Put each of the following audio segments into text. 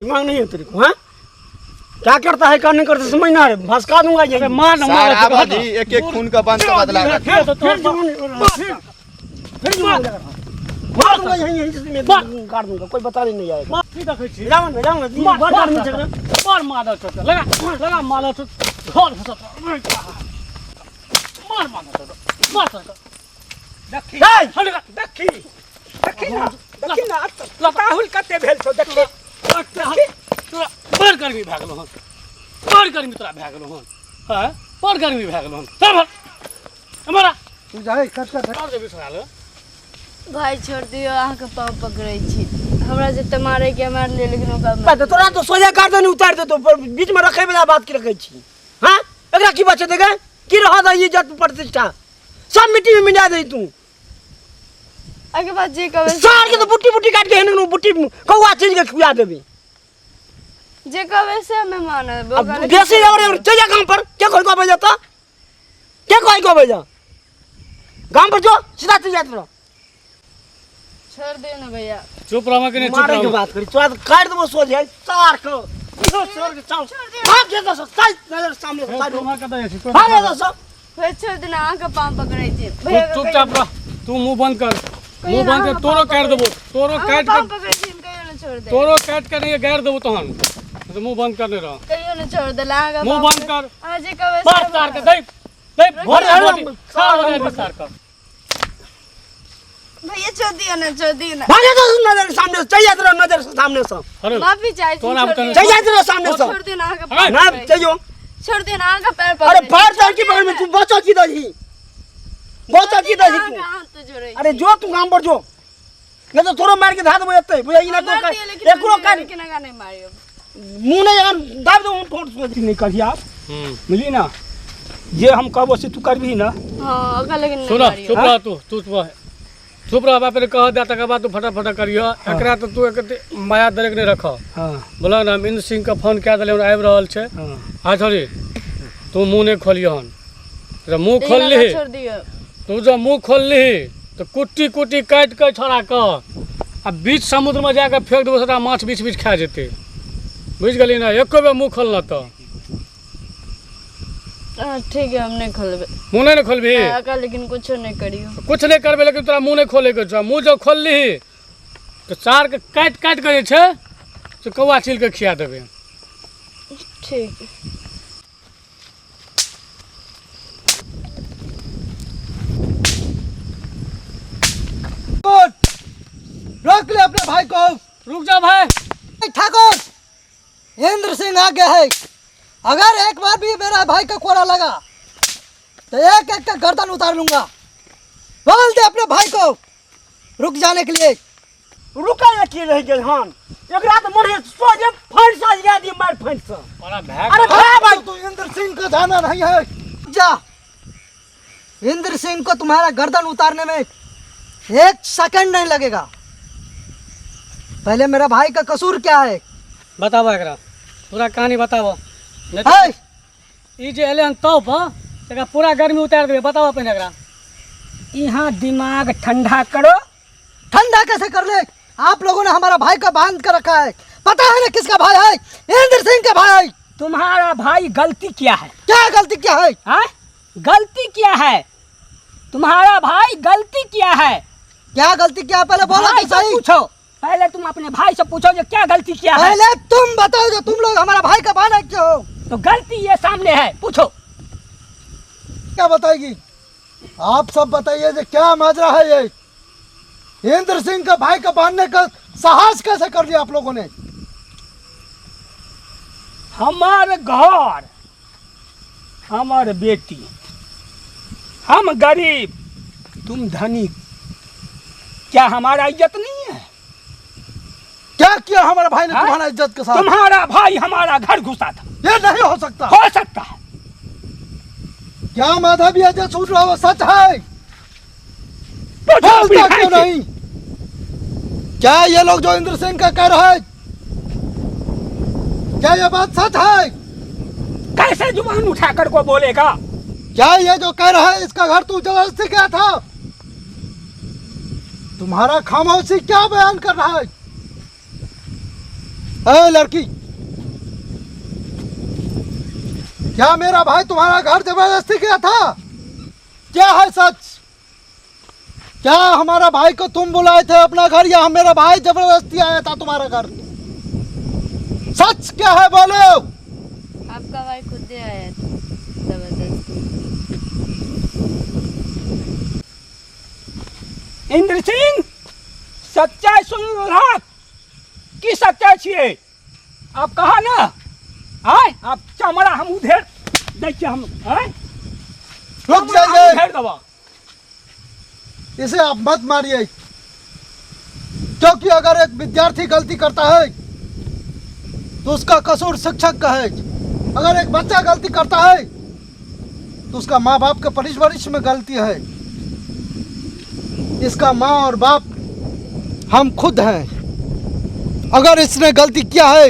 दिमाग नहीं है तेरे को? हाँ, क्या करता है क्या नहीं करता समझ ना है, भसका दूंगा ये। मार मार एक एक खून का बंद का बदला फिर मार दूंगा यहीं में काट दूंगा, कोई बता नहीं आएगा। मार मार लगा लगा मार तो मार मार मार देखी ना राहुल कते भेल छौ देखी बड़ गर्मी भए गेलो हन, बड़ गर्मी तोरा भए गेलो हन। हां बड़ गर्मी भए गेलो हन। चल हमारा तू जाए कट और देबी सवाल भाई छोड़ दियो, अहाँ के पाँव पकड़े छी। हमरा जे त मारे के मार ले, लेकिन ओका बात तोरा तो सोजा काट दे उतार दे, तो बीच में रखे वाला बात की रखे छी। हां एकरा की बचे देगा की रहा दा इज्जत प्रतिष्ठा सब मिट्टी में मिला दे तू। आगे बात जे कहबे सार के तो बुट्टी बुट्टी काट के हेन बुट्टी कौवा चीज के खुआ देबी। जे कहबे से मैं मानब। अब देसी और चल जा काम पर क्या कोई को भेजता, क्या कोई को भेजा गांव पर जो सीधा चल जात रहो। छोड़ दे ना भैया, चुप रहो के नहीं, चुप मारे की रहो। बात करी तो काट दबो सो जाए सार को छोड़ के चाव भाग जा दस साइड नजर सामने से साइड मार कदा है भाग जा दस भाई छोड़ दे ना, अहाँ के पाँव पकड़े छी। भैया चुपचाप रह, तू मुंह बंद कर, मुंह बंद कर। तोरो काट देबो, तोरो काट पाँव के पकड़े छी, कहियो ना छोड़ दे। तोरो काट के नहीं गाड़ देबो तहन तो मुंह बंद करने रह, कहियो ना छोड़ दे, अहाँ के मुंह बंद कर। अहाँ जे कहबे मार तार के दे दे भोर सार तार कर। भैया छोड़ दियो ना, छोड़ दियो ना। भाग जा दस नजर सामने से चल जात रहो, नजर सामने से अरे माफी चाहे छी, तोरा छोड़ बता- दियो। चल जात रहो सामने से छोड़ दियो ना, अहाँ के पाँव ना पकड़े छी। चलियो। छोड़ दियो ना, अहाँ के पैर अरे पकड़े बाहर छी। चल की बगल में तू बचा की दही बचा की दही अहाँ तू। के हाथ तो जोड़े अरे जो तू काम पर जो नहीं तो थोड़ा मार के धा देबो एते बुझा इना तो एकरो काट लेकिन अगा नहीं मारियो। मुंह नहीं अगर दाब दो ठोट सोच नहीं करिया आप मिली ना ये हम कहबो से तू करबी ना। हाँ अगा लेकिन नहीं सुनो मारियो। चुप रह, तू चुप रह। बाप रे कह दे तक बाद तू फटाफट करियो एकरा तो तू एक माया दरक नहीं रख। हां बोला ना इंद्र सिंह का फोन क्या दले आबि रहल छे। हां आ छोड़ी तू मुंह नहीं खोलियो हन, तेरा मुंह खोल लेकिन ली। अगा छोड़ दियो। तू जब मुंह खोल ली तो कुट्टी कुट्टी काट के छोड़ा क आ बीच समुद्र में जाकर फेंक देबो, सबटा माछ बीच बीच खा जेते। बुझ गली ना, एको बेर मुंह खोलना तो ठीक है, हम नहीं खोलबे। मुंह नहीं खोलबी, अगा लेकिन कुछ नहीं करियो। कुछ नहीं करबे, लेकिन तोरा मुंह नहीं खोले के छौ। मुंह जब खोल ली तो चार के काट काट के जे छै से कौवा छील के खिया देबे। ठीक है। रोक ले अपने भाई को। रुक जा भाई, ठाकुर इंद्र सिंह आ गया है, अगर एक बार भी मेरा भाई का कोरा लगा तो एक एक का गर्दन उतार लूंगा। बोल दे अपने भाई को रुक जाने के लिए। रुका या की रह गए हन एकरा तो मोरे सोजे फंस आ गया दी मार फंस। बड़ा भाग। अरे भाई तू इंद्र सिंह को जाना नहीं है, जा। इंद्र सिंह को तुम्हारा गर्दन उतारने में एक सेकंड नहीं लगेगा। पहले मेरा भाई का कसूर क्या है बतावा एकरा पूरा कहानी बतावा। नहीं तो है? ई जे एले हन तब एकरा पूरा गर्मी उतार देबे। बतावा पहले एकरा। यहाँ दिमाग ठंडा करो। ठंडा कैसे कर ले? आप लोगों ने हमारा भाई का बांध कर रखा है, पता है ना किसका भाई है? इंद्र सिंह का भाई। तुम्हारा भाई गलती किया है? क्या गलती क्या है? हाँ? गलती किया है, तुम्हारा भाई गलती किया है। क्या गलती क्या? पहले बोलो भाई तो से सही। पूछो, पहले तुम अपने भाई से पूछो जो क्या गलती किया है। पहले तुम बताओ जो तुम लोग हमारा भाई का बांध क्यों हो? तो गलती ये सामने है, पूछो। क्या बताएगी? आप सब बताइए जो क्या माजरा है ये? इंद्र सिंह का भाई का बांधने का साहस कैसे कर दिया आप लोगों ने? हमारे घर, हमारे बेटी, हम गरीब, तुम धनी, क्या हमारा इज्जत नहीं है? क्या किया हमारे भाई ने हाँ? तुम्हारा इज्जत के साथ? तुम्हारा भाई हमारा घर घुसा था। ये नहीं हो सकता। हो सकता है। क्या माधव ये जो सुन रहा हो सच है? पूछो अपने बोलता भाई क्यों से। नहीं? क्या ये लोग जो इंद्र सिंह का कह रहे हैं, क्या ये बात सच है? कैसे जुबान उठाकर को बोलेगा? क्या ये जो कह रहा है इसका घर तू जबरदस्ती गया था? तुम्हारा खामोशी क्या बयान कर रहा है? है लड़की, क्या मेरा भाई तुम्हारा घर जबरदस्ती गया था? क्या है सच? क्या हमारा भाई को तुम बुलाए थे अपना घर, या मेरा भाई जबरदस्ती आया था तुम्हारा घर? सच क्या है बोलो। आपका भाई खुद ही आया था जबरदस्ती। इंद्र सिंह, सच्चाई सुन रहा की सच्चाई छिए? आप कहा ना आए आप चमड़ा हम उधर देखिए हम आए रुक जाइए, उधर दबा। इसे आप मत मारिए, क्योंकि अगर एक विद्यार्थी गलती करता है तो उसका कसूर शिक्षक का है। अगर एक बच्चा गलती करता है तो उसका माँ बाप के परवरिश में गलती है। इसका माँ और बाप हम खुद हैं। अगर इसने गलती किया है,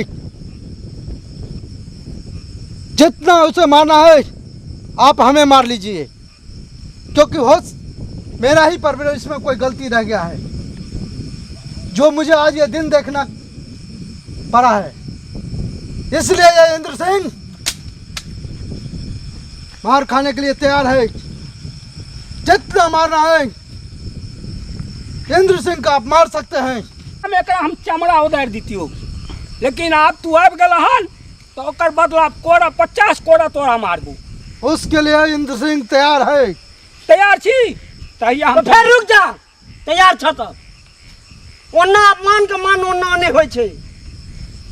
जितना उसे मारना है आप हमें मार लीजिए, क्योंकि हो मेरा ही परवरिश में कोई गलती रह गया है, जो मुझे आज ये दिन देखना पड़ा है। इसलिए ये इंद्र सिंह मार खाने के लिए तैयार है। जितना मारना है इंद्र सिंह का आप मार सकते हैं। हम चमड़ा उधार दीती हो, लेकिन आप तू आब गल हन तो ओकर बदला कोड़ा 50 कोड़ा तोरा मारबू। उसके लिए इंद्र सिंह तैयार है। तैयार छी तहिया हम तो फिर रुक जा, तैयार छ त ओना अपमान के मान ओना नहीं होय छै।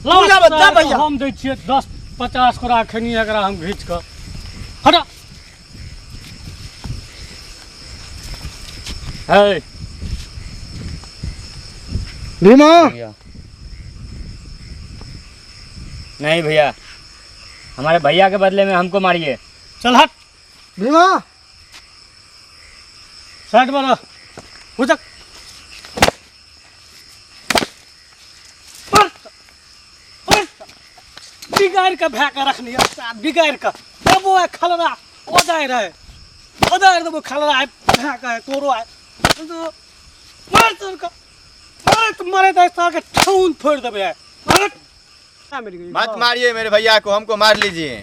पूजा बता भैया, हम दै छियै 10-50 को राखनी एकरा हम घीच के हटा। है भीमा, नहीं भैया, हमारे भैया के बदले में हमको मारिए। चल हट भीमा साइड में रह, उचक बिगाड़ के भै के रखनी है, बिगाड़ के देबो है खलरा ओदाय रहे, ओदाय देबो खलरा है भै के तोरो है तो मार तोर का मारे तो सार के ठून फोड़ देबे है। मत मारिए मेरे भैया को, हमको मार लीजिए।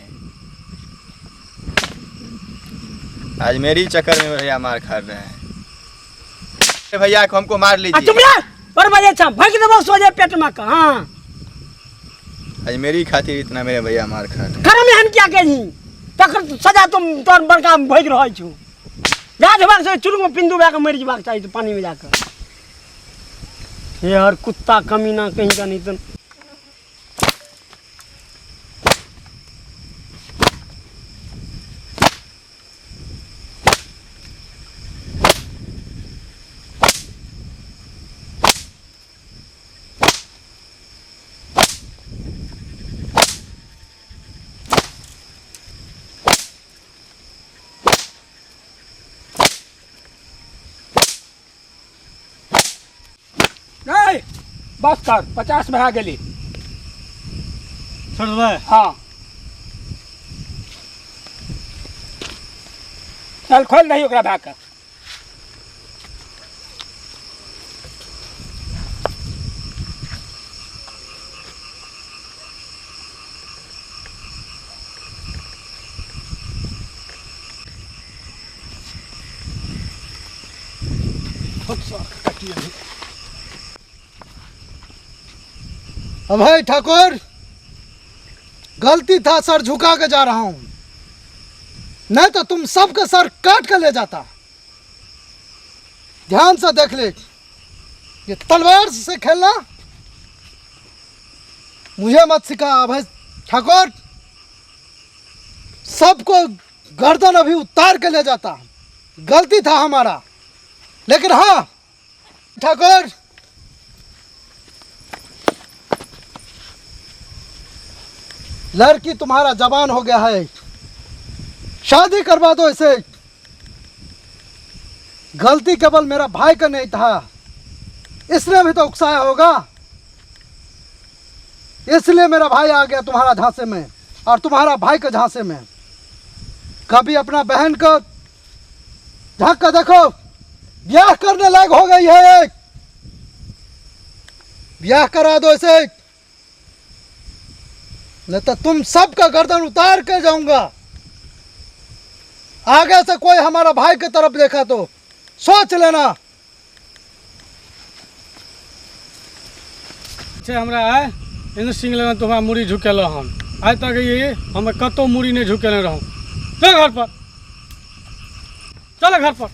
आज मेरी चक्कर में भैया मार खा रहे हैं। मेरे भैया को हमको मार लीजिए। चुप रह, पर बजे छ भग देबो सोजे पेट में का। हां आज मेरी खातिर इतना मेरे भैया मार खा रहे हैं। घर में हम क्या कही तकर सजा तुम तोर बड़का भग रहै छु। जा जबाक से चुरुंग में पिंदू बा के मर जबाक चाहिए पानी में जाकर। यार कुत्ता कमीना कहीं का नहीं तो। नहीं बस कर 50 भा गेली। छोड़ दे। हाँ चल खोल नहीं ओकरा भा के। अभय ठाकुर, गलती था, सर झुका के जा रहा हूं, नहीं तो तुम सबका सर काट कर ले जाता। ध्यान से देख ले, ये तलवार से खेलना मुझे मत सिखा अभय ठाकुर। सबको गर्दन अभी उतार के ले जाता। गलती था हमारा, लेकिन हाँ ठाकुर, लड़की तुम्हारा जवान हो गया है, शादी करवा दो इसे। गलती केवल मेरा भाई का नहीं था, इसने भी तो उकसाया होगा, इसलिए मेरा भाई आ गया तुम्हारा झांसे में और तुम्हारा भाई के झांसे में। कभी अपना बहन को झांक कर देखो, ब्याह करने लायक हो गई है, ब्याह करा दो इसे। नहीं तो तुम सबका गर्दन उतार के जाऊंगा। आगे से कोई हमारा भाई की तरफ देखा तो सोच लेना। से हमरा आए इन सिंह लगन तुम्हारा मुड़ी झुकेल हम आज तक ये हम कतो मुड़ी नहीं झुकेले रहूँ। चल घर पर, चल घर पर।